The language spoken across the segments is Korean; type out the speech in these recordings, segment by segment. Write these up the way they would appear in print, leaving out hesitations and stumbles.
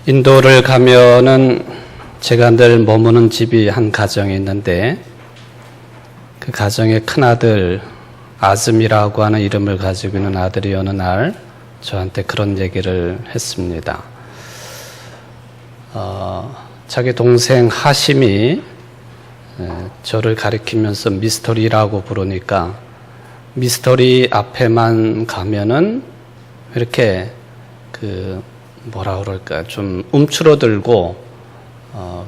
인도를 가면은 제가 늘 머무는 집이 한 가정이 있는데 그 가정의 큰아들 아즘이라고 하는 이름을 가지고 있는 아들이 어느 날 저한테 그런 얘기를 했습니다. 자기 동생 하심이 저를 가리키면서 미스터리라고 부르니까 미스터리 앞에만 가면은 이렇게 뭐라 그럴까 좀 움츠러들고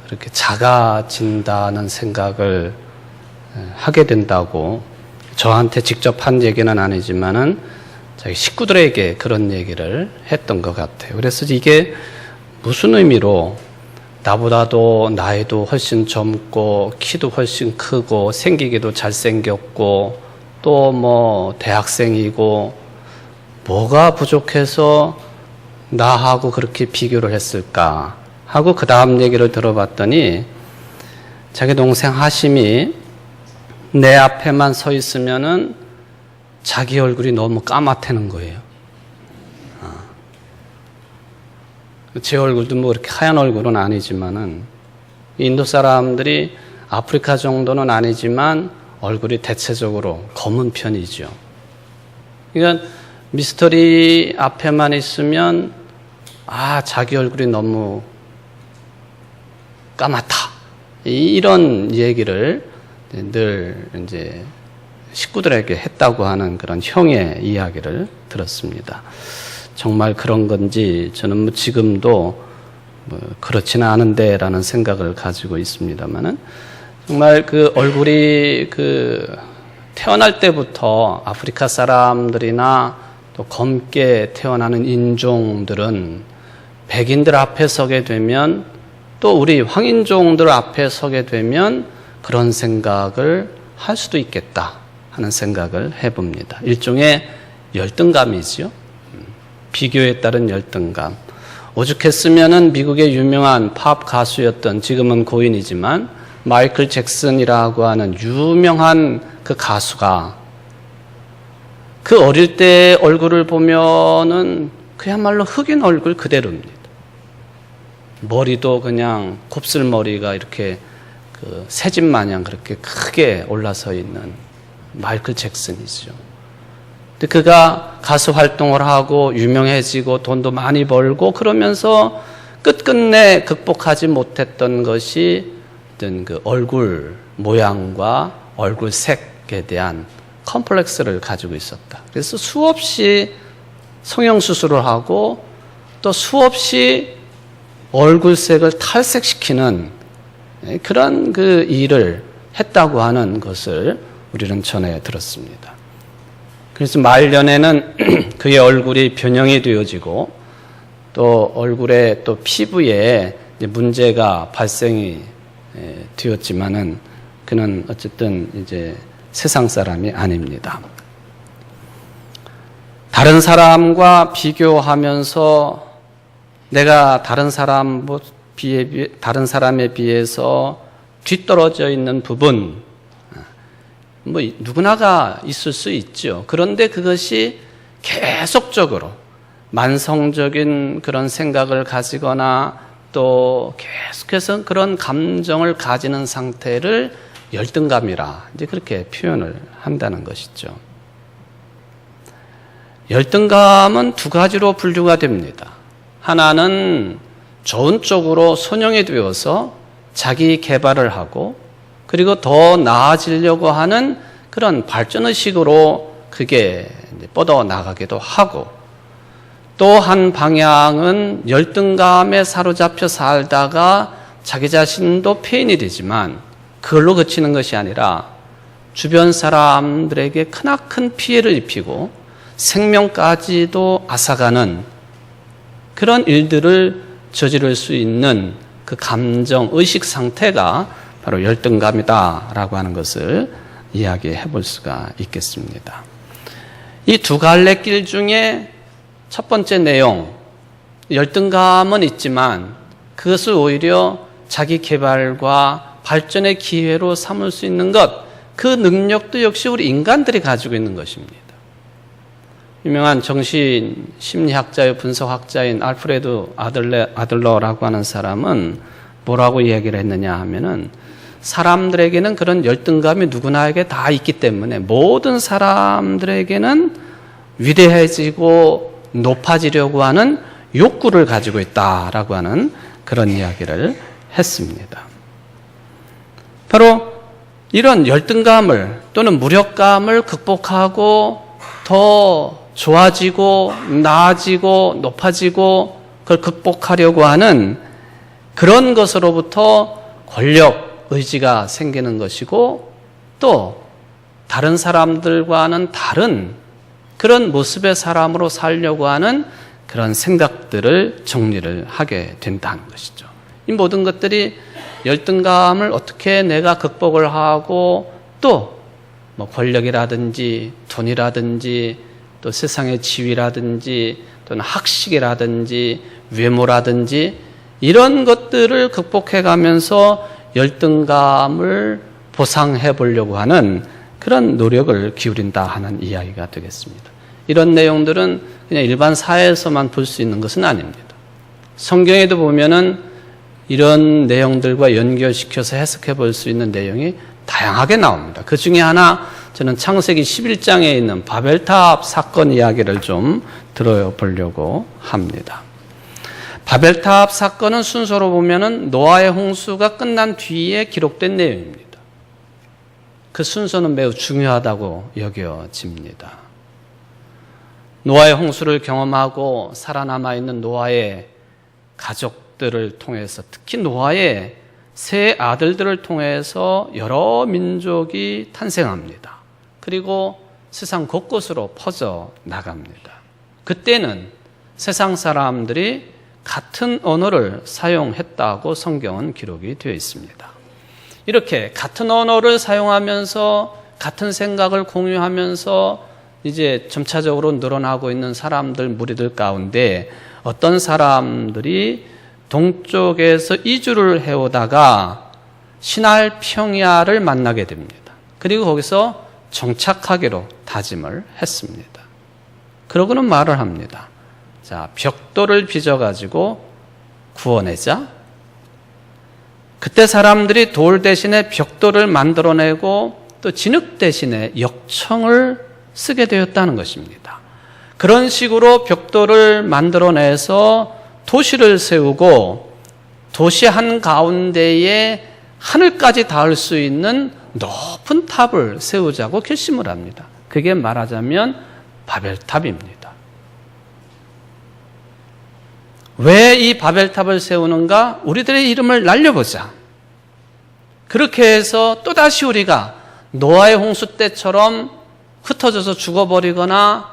그렇게 작아진다는 생각을 하게 된다고 저한테 직접 한 얘기는 아니지만은 자기 식구들에게 그런 얘기를 했던 것 같아요. 그래서 이게 무슨 의미로 나보다도 나이도 훨씬 젊고 키도 훨씬 크고 생기기도 잘생겼고 또 뭐 대학생이고 뭐가 부족해서 나하고 그렇게 비교를 했을까 하고 그 다음 얘기를 들어봤더니 자기 동생 하심이 내 앞에만 서 있으면은 자기 얼굴이 너무 까맣다는 거예요. 제 얼굴도 뭐 그렇게 하얀 얼굴은 아니지만은 인도 사람들이 아프리카 정도는 아니지만 얼굴이 대체적으로 검은 편이죠. 그러니까 미스터리 앞에만 있으면 자기 얼굴이 너무 까맣다. 이런 얘기를 늘 이제 식구들에게 했다고 하는 그런 형의 이야기를 들었습니다. 정말 그런 건지 저는 뭐 지금도 그렇지는 않은데라는 생각을 가지고 있습니다만은 정말 그 얼굴이 태어날 때부터 아프리카 사람들이나 또 검게 태어나는 인종들은 백인들 앞에 서게 되면 또 우리 황인종들 앞에 서게 되면 그런 생각을 할 수도 있겠다 하는 생각을 해봅니다. 일종의 열등감이지요. 비교에 따른 열등감. 오죽했으면은 미국의 유명한 팝 가수였던 지금은 고인이지만 마이클 잭슨이라고 하는 유명한 그 가수가 그 어릴 때 얼굴을 보면은 그야말로 흑인 얼굴 그대로입니다. 머리도 그냥 곱슬머리가 이렇게 새집 마냥 그렇게 크게 올라서 있는 마이클 잭슨이죠. 근데 그가 가수 활동을 하고 유명해지고 돈도 많이 벌고 그러면서 끝끝내 극복하지 못했던 것이 어떤 그 얼굴 모양과 얼굴 색에 대한 컴플렉스를 가지고 있었다. 그래서 수없이 성형수술을 하고 또 수없이 얼굴색을 탈색시키는 그런 그 일을 했다고 하는 것을 우리는 전해 들었습니다. 그래서 말년에는 그의 얼굴이 변형이 되어지고 또 얼굴에 또 피부에 문제가 발생이 되었지만은 그는 어쨌든 이제 세상 사람이 아닙니다. 다른 사람과 비교하면서 내가 다른 사람에 비해서 뒤떨어져 있는 부분, 뭐 누구나가 있을 수 있죠. 그런데 그것이 계속적으로 만성적인 그런 생각을 가지거나 또 계속해서 그런 감정을 가지는 상태를 열등감이라 이제 그렇게 표현을 한다는 것이죠. 열등감은 두 가지로 분류가 됩니다. 하나는 좋은 쪽으로 선형이 되어서 자기 개발을 하고 그리고 더 나아지려고 하는 그런 발전의식으로 그게 뻗어나가기도 하고 또 한 방향은 열등감에 사로잡혀 살다가 자기 자신도 폐인이 되지만 그걸로 그치는 것이 아니라 주변 사람들에게 크나큰 피해를 입히고 생명까지도 앗아가는 그런 일들을 저지를 수 있는 그 감정, 의식 상태가 바로 열등감이다라고 하는 것을 이야기해 볼 수가 있겠습니다. 이 두 갈래 길 중에 첫 번째 내용, 열등감은 있지만 그것을 오히려 자기 개발과 발전의 기회로 삼을 수 있는 것, 그 능력도 역시 우리 인간들이 가지고 있는 것입니다. 유명한 정신 심리학자의 분석학자인 알프레드 아들러라고 하는 사람은 뭐라고 이야기를 했느냐 하면은 사람들에게는 그런 열등감이 누구나에게 다 있기 때문에 모든 사람들에게는 위대해지고 높아지려고 하는 욕구를 가지고 있다라고 하는 그런 이야기를 했습니다. 바로 이런 열등감을 또는 무력감을 극복하고 더 좋아지고 나아지고 높아지고 그걸 극복하려고 하는 그런 것으로부터 권력, 의지가 생기는 것이고 또 다른 사람들과는 다른 그런 모습의 사람으로 살려고 하는 그런 생각들을 정리를 하게 된다는 것이죠. 이 모든 것들이 열등감을 어떻게 내가 극복을 하고 또 뭐 권력이라든지 돈이라든지 또 세상의 지위라든지 또는 학식이라든지 외모라든지 이런 것들을 극복해 가면서 열등감을 보상해 보려고 하는 그런 노력을 기울인다 하는 이야기가 되겠습니다. 이런 내용들은 그냥 일반 사회에서만 볼 수 있는 것은 아닙니다. 성경에도 보면은 이런 내용들과 연결시켜서 해석해 볼 수 있는 내용이 다양하게 나옵니다. 그 중에 하나 저는 창세기 11장에 있는 바벨탑 사건 이야기를 좀 들어보려고 합니다. 바벨탑 사건은 순서로 보면은 노아의 홍수가 끝난 뒤에 기록된 내용입니다. 그 순서는 매우 중요하다고 여겨집니다. 노아의 홍수를 경험하고 살아남아 있는 노아의 가족들을 통해서 특히 노아의 세 아들들을 통해서 여러 민족이 탄생합니다. 그리고 세상 곳곳으로 퍼져 나갑니다. 그때는 세상 사람들이 같은 언어를 사용했다고 성경은 기록이 되어 있습니다. 이렇게 같은 언어를 사용하면서 같은 생각을 공유하면서 이제 점차적으로 늘어나고 있는 사람들, 무리들 가운데 어떤 사람들이 동쪽에서 이주를 해오다가 시날 평야를 만나게 됩니다. 그리고 거기서 정착하기로 다짐을 했습니다. 그러고는 말을 합니다. 자, 벽돌을 빚어가지고 구워내자. 그때 사람들이 돌 대신에 벽돌을 만들어내고 또 진흙 대신에 역청을 쓰게 되었다는 것입니다. 그런 식으로 벽돌을 만들어내서 도시를 세우고 도시 한가운데에 하늘까지 닿을 수 있는 높은 탑을 세우자고 결심을 합니다. 그게 말하자면 바벨탑입니다. 왜 이 바벨탑을 세우는가? 우리들의 이름을 날려보자. 그렇게 해서 또다시 우리가 노아의 홍수 때처럼 흩어져서 죽어버리거나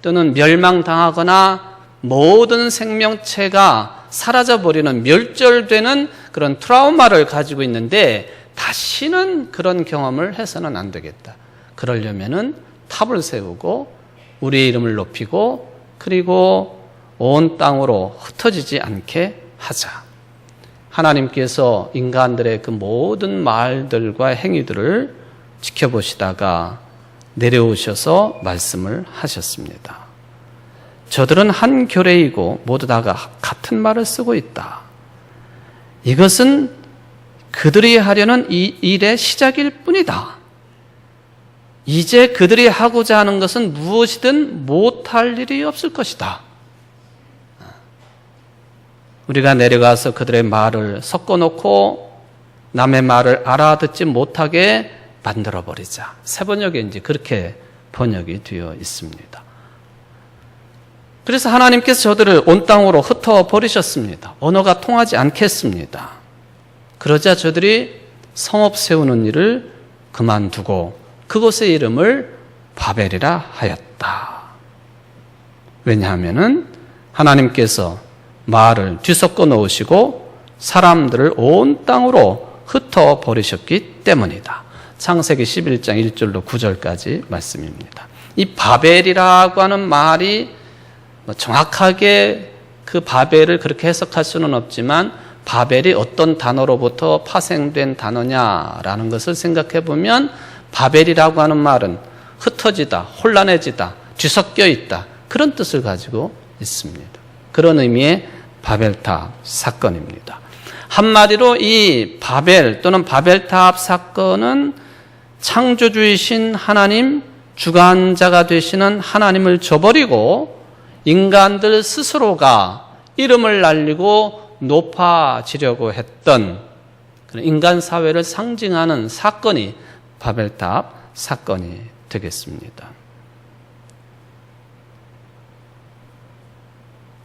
또는 멸망당하거나 모든 생명체가 사라져버리는 멸절되는 그런 트라우마를 가지고 있는데 다시는 그런 경험을 해서는 안 되겠다. 그러려면은 탑을 세우고 우리의 이름을 높이고 그리고 온 땅으로 흩어지지 않게 하자. 하나님께서 인간들의 그 모든 말들과 행위들을 지켜보시다가 내려오셔서 말씀을 하셨습니다. 저들은 한 교례이고 모두 다가 같은 말을 쓰고 있다. 이것은 그들이 하려는 이 일의 시작일 뿐이다. 이제 그들이 하고자 하는 것은 무엇이든 못할 일이 없을 것이다. 우리가 내려가서 그들의 말을 섞어놓고 남의 말을 알아듣지 못하게 만들어버리자. 새 번역에 이제 그렇게 번역이 되어 있습니다. 그래서 하나님께서 저들을 온 땅으로 흩어버리셨습니다. 언어가 통하지 않겠습니다. 그러자 저들이 성읍 세우는 일을 그만두고 그곳의 이름을 바벨이라 하였다. 왜냐하면 하나님께서 말을 뒤섞어 놓으시고 사람들을 온 땅으로 흩어버리셨기 때문이다. 창세기 11장 1절로 9절까지 말씀입니다. 이 바벨이라고 하는 말이 정확하게 그 바벨을 그렇게 해석할 수는 없지만 바벨이 어떤 단어로부터 파생된 단어냐라는 것을 생각해 보면 바벨이라고 하는 말은 흩어지다, 혼란해지다, 뒤섞여 있다, 그런 뜻을 가지고 있습니다. 그런 의미의 바벨탑 사건입니다. 한마디로 이 바벨 또는 바벨탑 사건은 창조주이신 하나님, 주관자가 되시는 하나님을 저버리고 인간들 스스로가 이름을 날리고 높아지려고 했던 그런 인간 사회를 상징하는 사건이 바벨탑 사건이 되겠습니다.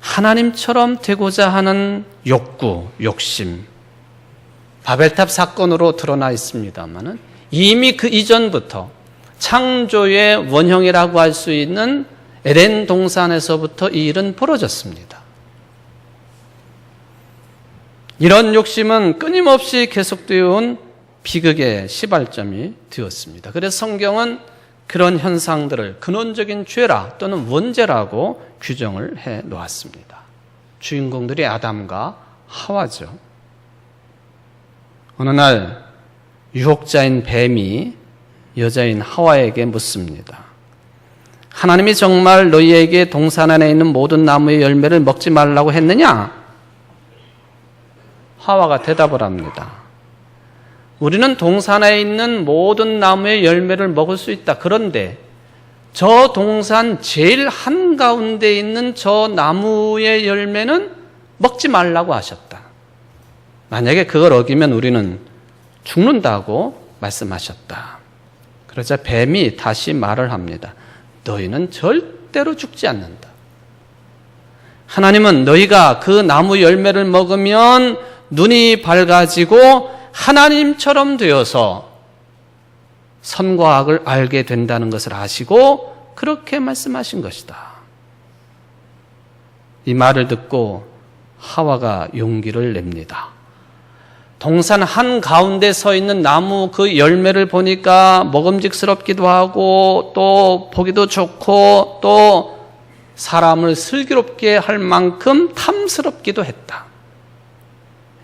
하나님처럼 되고자 하는 욕구, 욕심, 바벨탑 사건으로 드러나 있습니다만 이미 그 이전부터 창조의 원형이라고 할 수 있는 에덴 동산에서부터 이 일은 벌어졌습니다. 이런 욕심은 끊임없이 계속되어 온 비극의 시발점이 되었습니다. 그래서 성경은 그런 현상들을 근원적인 죄라 또는 원죄라고 규정을 해 놓았습니다. 주인공들이 아담과 하와죠. 어느 날 유혹자인 뱀이 여자인 하와에게 묻습니다. 하나님이 정말 너희에게 동산 안에 있는 모든 나무의 열매를 먹지 말라고 했느냐? 하와가 대답을 합니다. 우리는 동산에 있는 모든 나무의 열매를 먹을 수 있다. 그런데 저 동산 제일 한가운데 있는 저 나무의 열매는 먹지 말라고 하셨다. 만약에 그걸 어기면 우리는 죽는다고 말씀하셨다. 그러자 뱀이 다시 말을 합니다. 너희는 절대로 죽지 않는다. 하나님은 너희가 그 나무 열매를 먹으면 눈이 밝아지고 하나님처럼 되어서 선과 악을 알게 된다는 것을 아시고 그렇게 말씀하신 것이다. 이 말을 듣고 하와가 용기를 냅니다. 동산 한가운데 서 있는 나무 그 열매를 보니까 먹음직스럽기도 하고 또 보기도 좋고 또 사람을 슬기롭게 할 만큼 탐스럽기도 했다.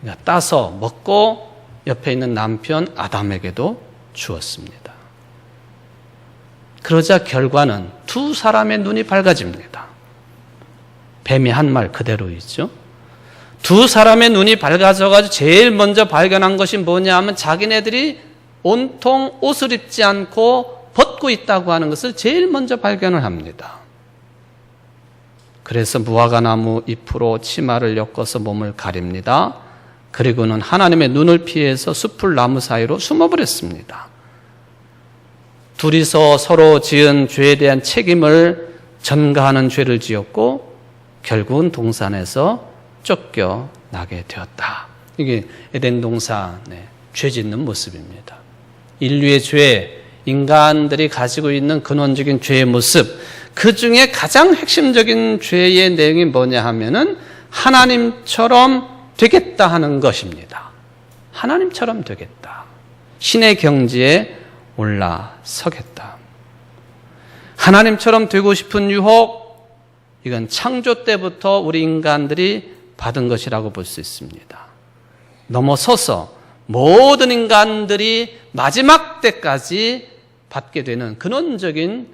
그러니까 따서 먹고 옆에 있는 남편 아담에게도 주었습니다. 그러자 결과는 두 사람의 눈이 밝아집니다. 뱀이 한 말 그대로이죠. 두 사람의 눈이 밝아져가지고 제일 먼저 발견한 것이 뭐냐 하면 자기네들이 온통 옷을 입지 않고 벗고 있다고 하는 것을 제일 먼저 발견을 합니다. 그래서 무화과나무 잎으로 치마를 엮어서 몸을 가립니다. 그리고는 하나님의 눈을 피해서 숲을 나무 사이로 숨어버렸습니다. 둘이서 서로 지은 죄에 대한 책임을 전가하는 죄를 지었고 결국은 동산에서 쫓겨나게 되었다. 이게 에덴 동산의 죄 짓는 모습입니다. 인류의 죄, 인간들이 가지고 있는 근원적인 죄의 모습, 그 중에 가장 핵심적인 죄의 내용이 뭐냐 하면은 하나님처럼 되겠다 하는 것입니다. 하나님처럼 되겠다. 신의 경지에 올라서겠다. 하나님처럼 되고 싶은 유혹, 이건 창조 때부터 우리 인간들이 받은 것이라고 볼 수 있습니다. 넘어서서 모든 인간들이 마지막 때까지 받게 되는 근원적인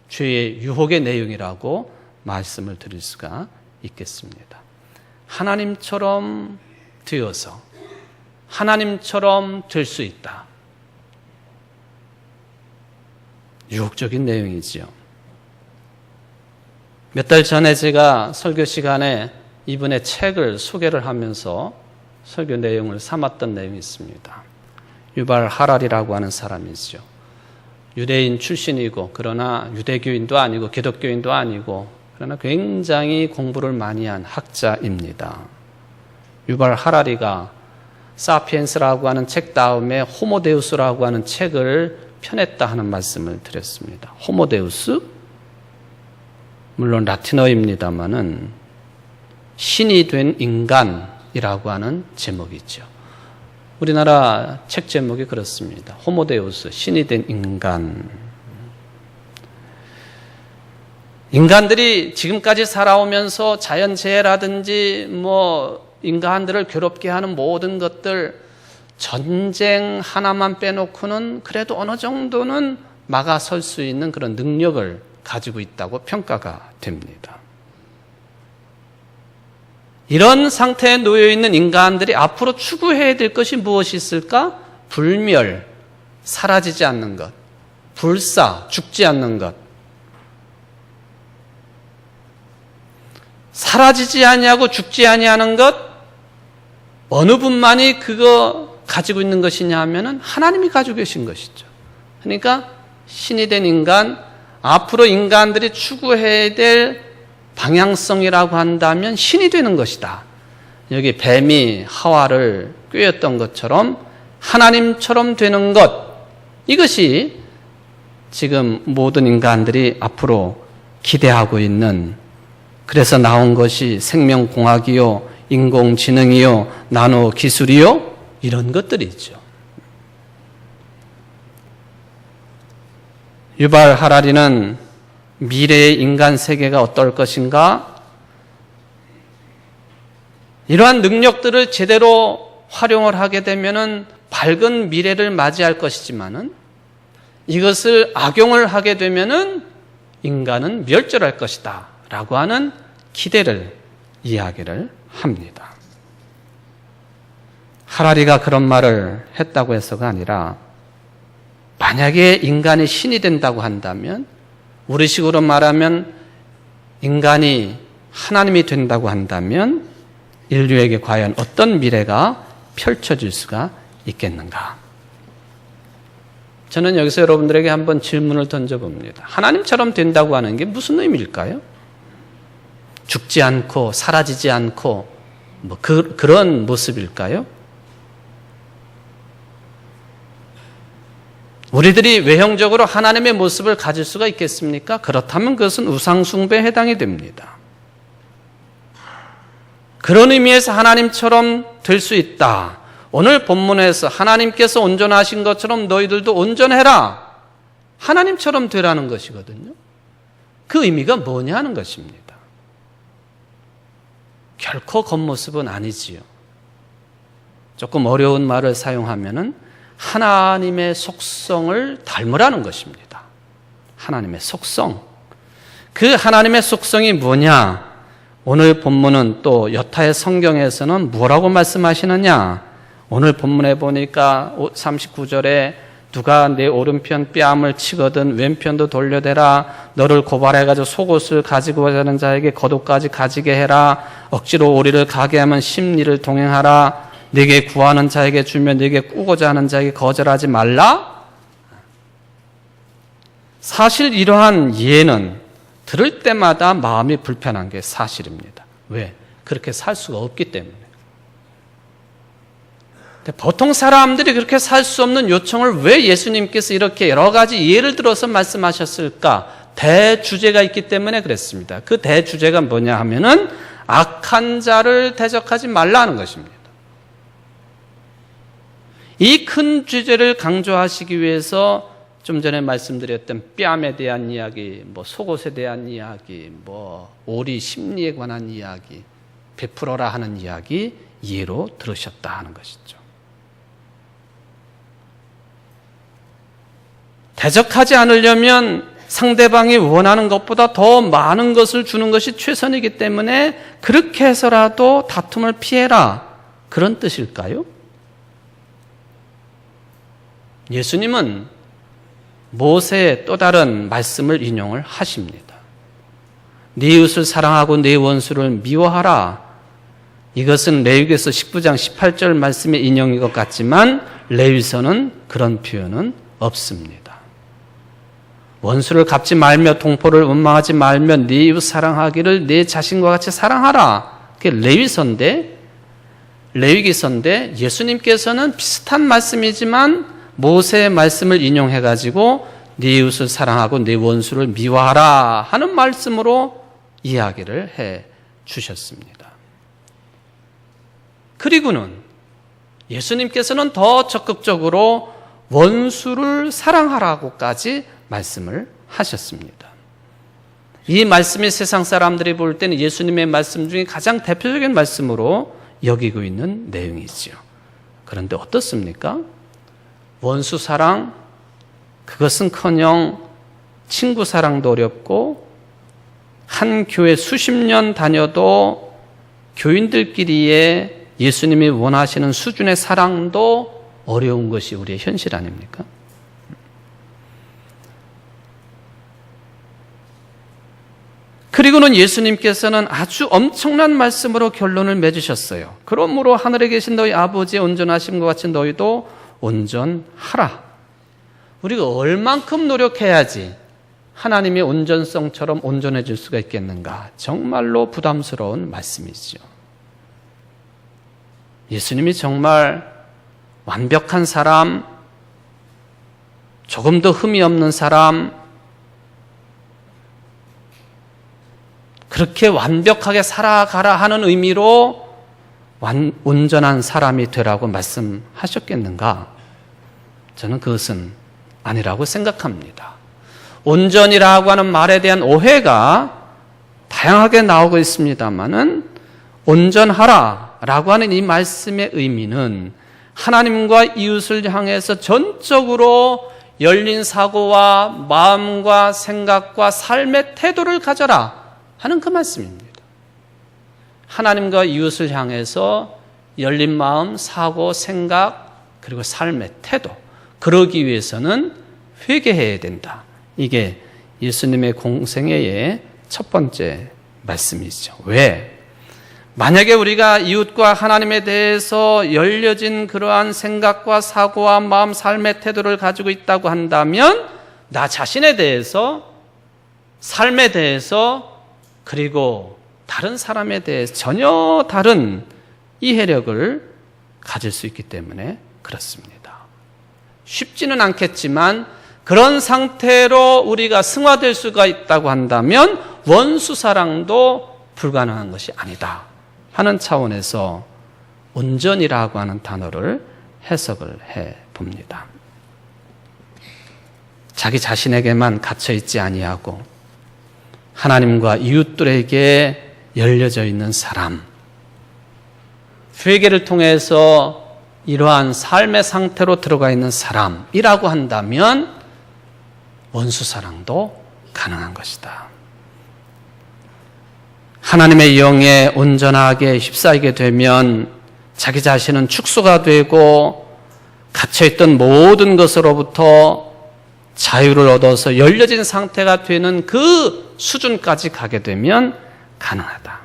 죄의 유혹의 내용이라고 말씀을 드릴 수가 있겠습니다. 하나님처럼 되어서 하나님처럼 될 수 있다. 유혹적인 내용이지요. 몇 달 전에 제가 설교 시간에 이분의 책을 소개를 하면서 설교 내용을 삼았던 내용이 있습니다. 유발 하랄이라고 하는 사람이죠. 유대인 출신이고 그러나 유대교인도 아니고 기독교인도 아니고 그러나 굉장히 공부를 많이 한 학자입니다. 유발 하랄이가 사피엔스라고 하는 책 다음에 호모데우스라고 하는 책을 펴냈다 하는 말씀을 드렸습니다. 호모데우스? 물론 라틴어입니다마는 신이 된 인간이라고 하는 제목이죠. 우리나라 책 제목이 그렇습니다. 호모데우스, 신이 된 인간. 인간들이 지금까지 살아오면서 자연재해라든지 인간들을 괴롭게 하는 모든 것들, 전쟁 하나만 빼놓고는 그래도 어느 정도는 막아설 수 있는 그런 능력을 가지고 있다고 평가가 됩니다. 이런 상태에 놓여 있는 인간들이 앞으로 추구해야 될 것이 무엇이 있을까? 불멸, 사라지지 않는 것, 불사, 죽지 않는 것. 사라지지 아니하고 죽지 아니하는 것, 어느 분만이 그거 가지고 있는 것이냐 하면은 하나님이 가지고 계신 것이죠. 그러니까 신이 된 인간, 앞으로 인간들이 추구해야 될 방향성이라고 한다면 신이 되는 것이다. 여기 뱀이 하와를 꾀었던 것처럼 하나님처럼 되는 것, 이것이 지금 모든 인간들이 앞으로 기대하고 있는, 그래서 나온 것이 생명공학이요, 인공지능이요, 나노기술이요, 이런 것들이죠. 유발 하라리는 미래의 인간 세계가 어떨 것인가? 이러한 능력들을 제대로 활용을 하게 되면은 밝은 미래를 맞이할 것이지만은 이것을 악용을 하게 되면은 인간은 멸절할 것이다 라고 하는 기대를 이야기를 합니다. 하라리가 그런 말을 했다고 해서가 아니라, 만약에 인간이 신이 된다고 한다면, 우리식으로 말하면 인간이 하나님이 된다고 한다면 인류에게 과연 어떤 미래가 펼쳐질 수가 있겠는가? 저는 여기서 여러분들에게 한번 질문을 던져봅니다. 하나님처럼 된다고 하는 게 무슨 의미일까요? 죽지 않고 사라지지 않고 그런 모습일까요? 우리들이 외형적으로 하나님의 모습을 가질 수가 있겠습니까? 그렇다면 그것은 우상숭배에 해당이 됩니다. 그런 의미에서 하나님처럼 될 수 있다. 오늘 본문에서 하나님께서 온전하신 것처럼 너희들도 온전해라. 하나님처럼 되라는 것이거든요. 그 의미가 뭐냐 하는 것입니다. 결코 겉모습은 아니지요. 조금 어려운 말을 사용하면은 하나님의 속성을 닮으라는 것입니다. 하나님의 속성. 그 하나님의 속성이 뭐냐? 오늘 본문은 또 여타의 성경에서는 뭐라고 말씀하시느냐? 오늘 본문에 보니까 39절에 누가 내 오른편 뺨을 치거든 왼편도 돌려대라. 너를 고발해가지고 속옷을 가지고 가는 자에게 겉옷까지 가지게 해라. 억지로 오리를 가게 하면 심리를 동행하라. 네게 구하는 자에게 주며 네게 꾸고자 하는 자에게 거절하지 말라. 사실 이러한 예는 들을 때마다 마음이 불편한 게 사실입니다. 왜? 그렇게 살 수가 없기 때문에. 근데 보통 사람들이 그렇게 살 수 없는 요청을 왜 예수님께서 이렇게 여러 가지 예를 들어서 말씀하셨을까? 대주제가 있기 때문에 그랬습니다. 그 대주제가 뭐냐 하면은 악한 자를 대적하지 말라는 것입니다. 이 큰 주제를 강조하시기 위해서 좀 전에 말씀드렸던 뺨에 대한 이야기, 속옷에 대한 이야기, 오리 심리에 관한 이야기, 베풀어라 하는 이야기 예로 들으셨다 하는 것이죠. 대적하지 않으려면 상대방이 원하는 것보다 더 많은 것을 주는 것이 최선이기 때문에 그렇게 해서라도 다툼을 피해라. 그런 뜻일까요? 예수님은 모세의 또 다른 말씀을 인용을 하십니다. 네 이웃을 사랑하고 네 원수를 미워하라. 이것은 레위기서 19장 18절 말씀의 인용인 것 같지만 레위서는 그런 표현은 없습니다. 원수를 갚지 말며 동포를 원망하지 말며 네 이웃 사랑하기를 네 자신과 같이 사랑하라. 그게 레위기서인데 예수님께서는 비슷한 말씀이지만 모세의 말씀을 인용해가지고 네 이웃을 사랑하고 네 원수를 미워하라 하는 말씀으로 이야기를 해 주셨습니다. 그리고는 예수님께서는 더 적극적으로 원수를 사랑하라고까지 말씀을 하셨습니다. 이 말씀이 세상 사람들이 볼 때는 예수님의 말씀 중에 가장 대표적인 말씀으로 여기고 있는 내용이지요. 그런데 어떻습니까? 원수 사랑, 그것은커녕 친구 사랑도 어렵고 한 교회 수십 년 다녀도 교인들끼리의 예수님이 원하시는 수준의 사랑도 어려운 것이 우리의 현실 아닙니까? 그리고는 예수님께서는 아주 엄청난 말씀으로 결론을 맺으셨어요. 그러므로 하늘에 계신 너희 아버지의 온전하심과 같이 너희도 온전하라. 우리가 얼만큼 노력해야지 하나님의 온전성처럼 온전해질 수가 있겠는가? 정말로 부담스러운 말씀이죠. 예수님이 정말 완벽한 사람, 조금 더 흠이 없는 사람, 그렇게 완벽하게 살아가라 하는 의미로 온전한 사람이 되라고 말씀하셨겠는가? 저는 그것은 아니라고 생각합니다. 온전이라고 하는 말에 대한 오해가 다양하게 나오고 있습니다만은 온전하라 라고 하는 이 말씀의 의미는 하나님과 이웃을 향해서 전적으로 열린 사고와 마음과 생각과 삶의 태도를 가져라 하는 그 말씀입니다. 하나님과 이웃을 향해서 열린 마음, 사고, 생각, 그리고 삶의 태도, 그러기 위해서는 회개해야 된다. 이게 예수님의 공생애의 첫 번째 말씀이죠. 왜? 만약에 우리가 이웃과 하나님에 대해서 열려진 그러한 생각과 사고와 마음, 삶의 태도를 가지고 있다고 한다면 나 자신에 대해서, 삶에 대해서, 그리고 다른 사람에 대해서 전혀 다른 이해력을 가질 수 있기 때문에 그렇습니다. 쉽지는 않겠지만 그런 상태로 우리가 승화될 수가 있다고 한다면 원수 사랑도 불가능한 것이 아니다 하는 차원에서 온전이라고 하는 단어를 해석을 해 봅니다. 자기 자신에게만 갇혀 있지 아니하고 하나님과 이웃들에게 열려져 있는 사람, 회개를 통해서 이러한 삶의 상태로 들어가 있는 사람이라고 한다면 원수 사랑도 가능한 것이다. 하나님의 영에 온전하게 휩싸이게 되면 자기 자신은 축소가 되고 갇혀있던 모든 것으로부터 자유를 얻어서 열려진 상태가 되는 그 수준까지 가게 되면 가능하다.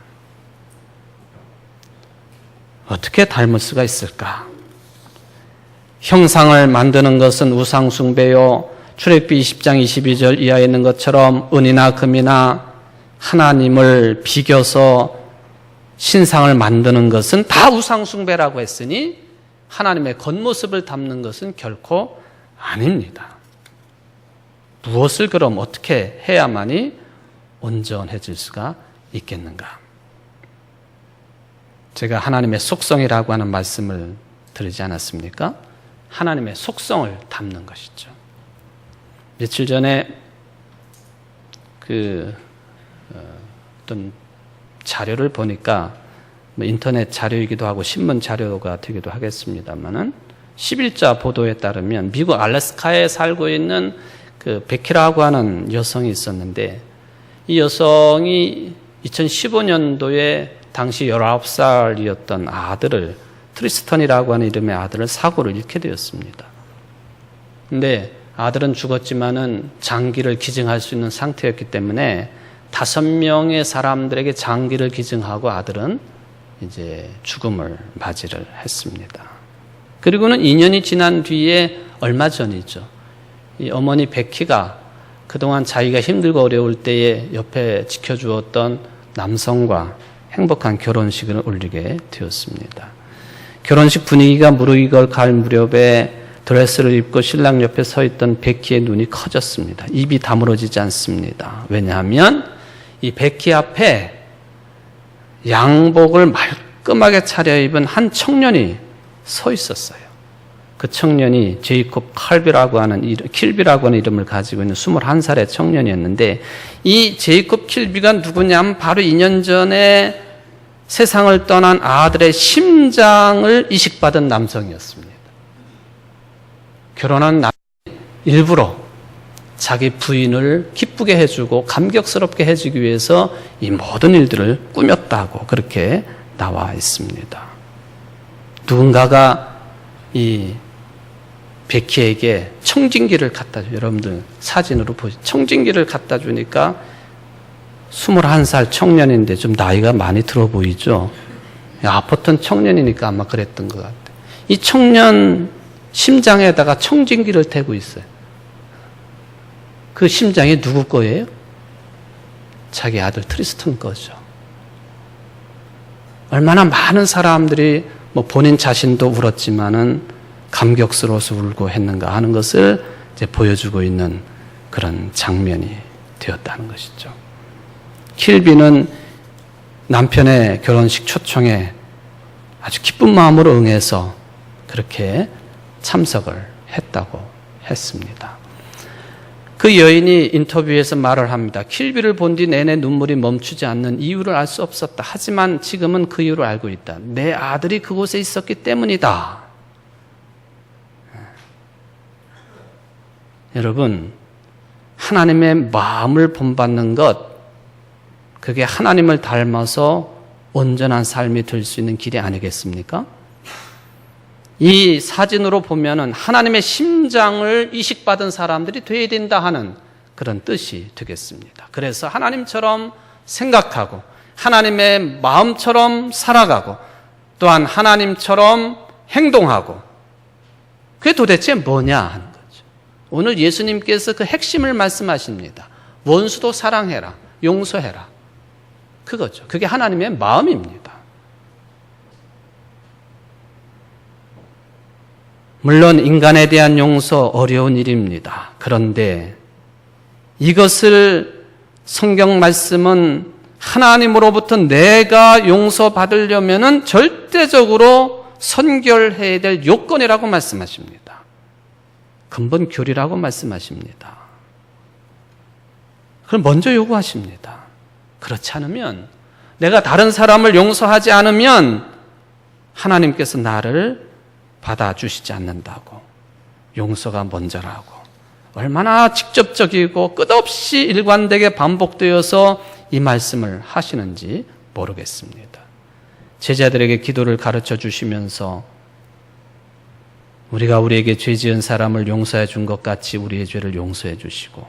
어떻게 닮을 수가 있을까? 형상을 만드는 것은 우상 숭배요. 출애굽기 20장 22절 이하에 있는 것처럼 은이나 금이나 하나님을 비겨서 신상을 만드는 것은 다 우상 숭배라고 했으니 하나님의 겉모습을 담는 것은 결코 아닙니다. 무엇을 그럼 어떻게 해야만이 온전해질 수가 있겠는가? 제가 하나님의 속성이라고 하는 말씀을 드리지 않았습니까? 하나님의 속성을 담는 것이죠. 며칠 전에 어떤 자료를 보니까 인터넷 자료이기도 하고 신문 자료가 되기도 하겠습니다만은 11자 보도에 따르면 미국 알래스카에 살고 있는 그 베키라고 하는 여성이 있었는데 이 여성이 2015년도에 당시 19살이었던 아들을 트리스턴이라고 하는 이름의 아들을 사고로 잃게 되었습니다. 근데 아들은 죽었지만은 장기를 기증할 수 있는 상태였기 때문에 5명의 사람들에게 장기를 기증하고 아들은 이제 죽음을 맞이를 했습니다. 그리고는 2년이 지난 뒤에 얼마 전이죠. 이 어머니 베키가 그동안 자기가 힘들고 어려울 때에 옆에 지켜주었던 남성과 행복한 결혼식을 올리게 되었습니다. 결혼식 분위기가 무르익어 갈 무렵에 드레스를 입고 신랑 옆에 서 있던 베키의 눈이 커졌습니다. 입이 다물어지지 않습니다. 왜냐하면 이 베키 앞에 양복을 말끔하게 차려입은 한 청년이 서 있었어요. 그 청년이 제이콥 킬비라고 하는 이름을 가지고 있는 21살의 청년이었는데 이 제이콥 킬비가 누구냐면 바로 2년 전에 세상을 떠난 아들의 심장을 이식받은 남성이었습니다. 결혼한 남편이 일부러 자기 부인을 기쁘게 해주고 감격스럽게 해주기 위해서 이 모든 일들을 꾸몄다고 그렇게 나와 있습니다. 누군가가 이 베키에게 청진기를 갖다 줘요. 여러분들 사진으로 보시죠. 청진기를 갖다 주니까 21살 청년인데 좀 나이가 많이 들어 보이죠. 아팠던 청년이니까 아마 그랬던 것 같아요. 이 청년 심장에다가 청진기를 대고 있어요. 그 심장이 누구 거예요? 자기 아들 트리스턴 거죠. 얼마나 많은 사람들이 본인 자신도 울었지만은 감격스러워서 울고 했는가 하는 것을 이제 보여주고 있는 그런 장면이 되었다는 것이죠. 킬비는 남편의 결혼식 초청에 아주 기쁜 마음으로 응해서 그렇게 참석을 했다고 했습니다. 그 여인이 인터뷰에서 말을 합니다. 킬비를 본 뒤 내내 눈물이 멈추지 않는 이유를 알 수 없었다. 하지만 지금은 그 이유를 알고 있다. 내 아들이 그곳에 있었기 때문이다. 여러분, 하나님의 마음을 본받는 것, 그게 하나님을 닮아서 온전한 삶이 될 수 있는 길이 아니겠습니까? 이 사진으로 보면은 하나님의 심장을 이식받은 사람들이 되어야 된다 하는 그런 뜻이 되겠습니다. 그래서 하나님처럼 생각하고 하나님의 마음처럼 살아가고 또한 하나님처럼 행동하고 그게 도대체 뭐냐 하는 거죠. 오늘 예수님께서 그 핵심을 말씀하십니다. 원수도 사랑해라, 용서해라. 그거죠. 그게 하나님의 마음입니다. 물론 인간에 대한 용서 어려운 일입니다. 그런데 이것을 성경 말씀은 하나님으로부터 내가 용서받으려면은 절대적으로 선결해야 될 요건이라고 말씀하십니다. 근본 교리라고 말씀하십니다. 그걸 먼저 요구하십니다. 그렇지 않으면 내가 다른 사람을 용서하지 않으면 하나님께서 나를 받아주시지 않는다고. 용서가 먼저라고. 얼마나 직접적이고 끝없이 일관되게 반복되어서 이 말씀을 하시는지 모르겠습니다. 제자들에게 기도를 가르쳐 주시면서 우리가 우리에게 죄 지은 사람을 용서해 준 것 같이 우리의 죄를 용서해 주시고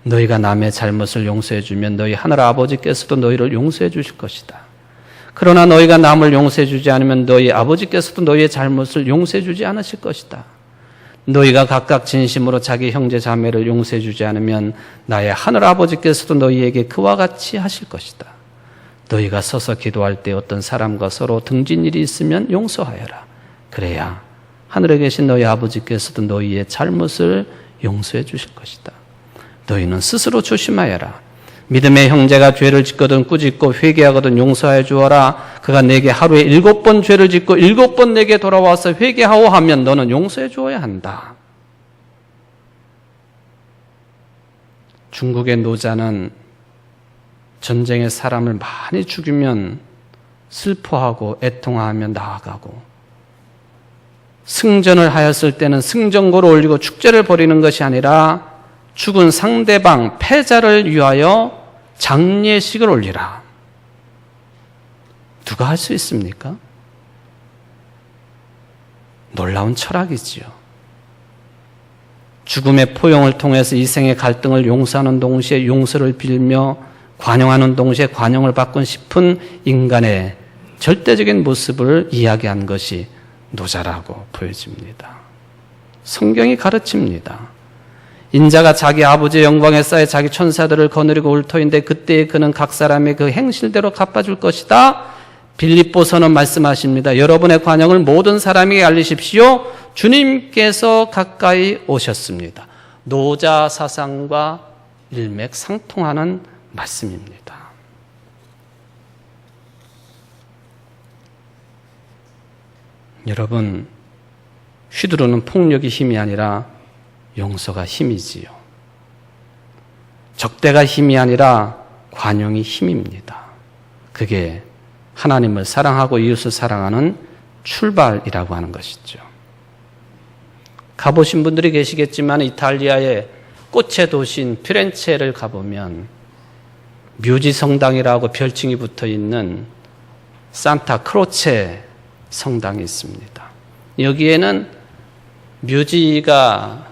너희가 남의 잘못을 용서해 주면 너희 하늘 아버지께서도 너희를 용서해 주실 것이다. 그러나 너희가 남을 용서해 주지 않으면 너희 아버지께서도 너희의 잘못을 용서해 주지 않으실 것이다. 너희가 각각 진심으로 자기 형제 자매를 용서해 주지 않으면 나의 하늘 아버지께서도 너희에게 그와 같이 하실 것이다. 너희가 서서 기도할 때 어떤 사람과 서로 등진 일이 있으면 용서하여라. 그래야 하늘에 계신 너희 아버지께서도 너희의 잘못을 용서해 주실 것이다. 너희는 스스로 조심하여라. 믿음의 형제가 죄를 짓거든 꾸짖고 회개하거든 용서하여 주어라. 그가 내게 하루에 7번 죄를 짓고 7번 내게 돌아와서 회개하오 하면 너는 용서해 주어야 한다. 중국의 노자는 전쟁에 사람을 많이 죽이면 슬퍼하고 애통하며 나아가고 승전을 하였을 때는 승전고를 올리고 축제를 벌이는 것이 아니라 죽은 상대방 패자를 위하여 장례식을 올리라. 누가 할 수 있습니까? 놀라운 철학이지요. 죽음의 포용을 통해서 이 생의 갈등을 용서하는 동시에 용서를 빌며 관용하는 동시에 관용을 받고 싶은 인간의 절대적인 모습을 이야기한 것이 노자라고 보여집니다. 성경이 가르칩니다. 인자가 자기 아버지의 영광에 쌓여 자기 천사들을 거느리고 올 터인데 그때에 그는 각 사람의 그 행실대로 갚아줄 것이다. 빌립보서는 말씀하십니다. 여러분의 관용을 모든 사람에게 알리십시오. 주님께서 가까이 오셨습니다. 노자 사상과 일맥상통하는 말씀입니다. 여러분, 휘두르는 폭력이 힘이 아니라 용서가 힘이지요. 적대가 힘이 아니라 관용이 힘입니다. 그게 하나님을 사랑하고 이웃을 사랑하는 출발이라고 하는 것이죠. 가보신 분들이 계시겠지만 이탈리아의 꽃의 도시인 피렌체를 가보면 뮤지 성당이라고 별칭이 붙어 있는 산타 크로체 성당이 있습니다. 여기에는 뮤지가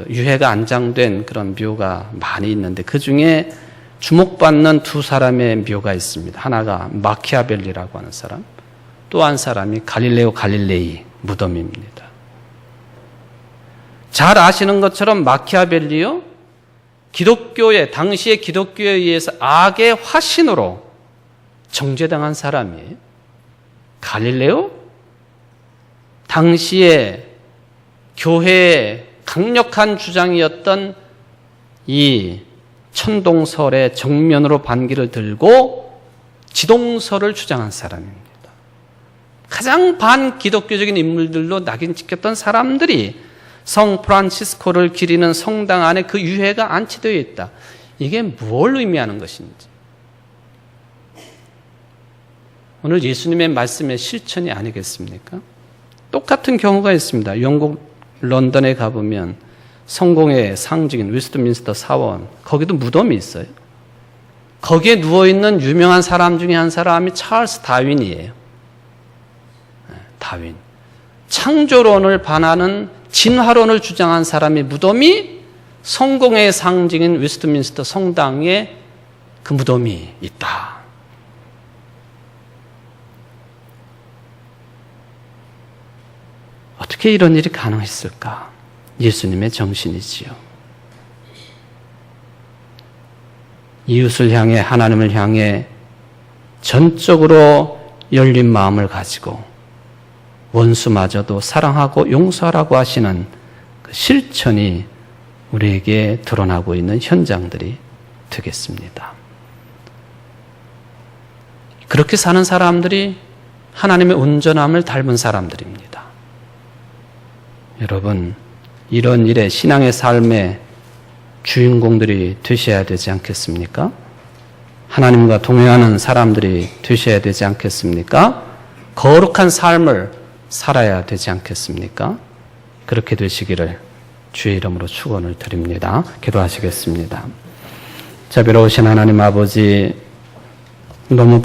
유해가 안장된 그런 묘가 많이 있는데 그 중에 주목받는 두 사람의 묘가 있습니다. 하나가 마키아벨리라고 하는 사람, 또 한 사람이 갈릴레오 갈릴레이 무덤입니다. 잘 아시는 것처럼 마키아벨리요, 당시의 기독교에 의해서 악의 화신으로 정죄당한 사람이에요. 갈릴레오, 당시에 교회의 강력한 주장이었던 이 천동설의 정면으로 반기를 들고 지동설을 주장한 사람입니다. 가장 반기독교적인 인물들로 낙인 찍혔던 사람들이 성 프란치스코를 기리는 성당 안에 그 유해가 안치되어 있다. 이게 뭘 의미하는 것인지. 오늘 예수님의 말씀의 실천이 아니겠습니까? 똑같은 경우가 있습니다. 영국 런던에 가보면 성공의 상징인 웨스트민스터 사원, 거기도 무덤이 있어요. 거기에 누워있는 유명한 사람 중에 한 사람이 찰스 다윈이에요. 다윈. 창조론을 반하는 진화론을 주장한 사람의 무덤이 성공의 상징인 웨스트민스터 성당에 그 무덤이 있다. 어떻게 이런 일이 가능했을까? 예수님의 정신이지요. 이웃을 향해, 하나님을 향해 전적으로 열린 마음을 가지고 원수마저도 사랑하고 용서하라고 하시는 그 실천이 우리에게 드러나고 있는 현장들이 되겠습니다. 그렇게 사는 사람들이 하나님의 온전함을 닮은 사람들입니다. 여러분, 이런 일에 신앙의 삶의 주인공들이 되셔야 되지 않겠습니까? 하나님과 동행하는 사람들이 되셔야 되지 않겠습니까? 거룩한 삶을 살아야 되지 않겠습니까? 그렇게 되시기를 주의 이름으로 축원을 드립니다. 기도하시겠습니다. 자비로우신 하나님 아버지, 너무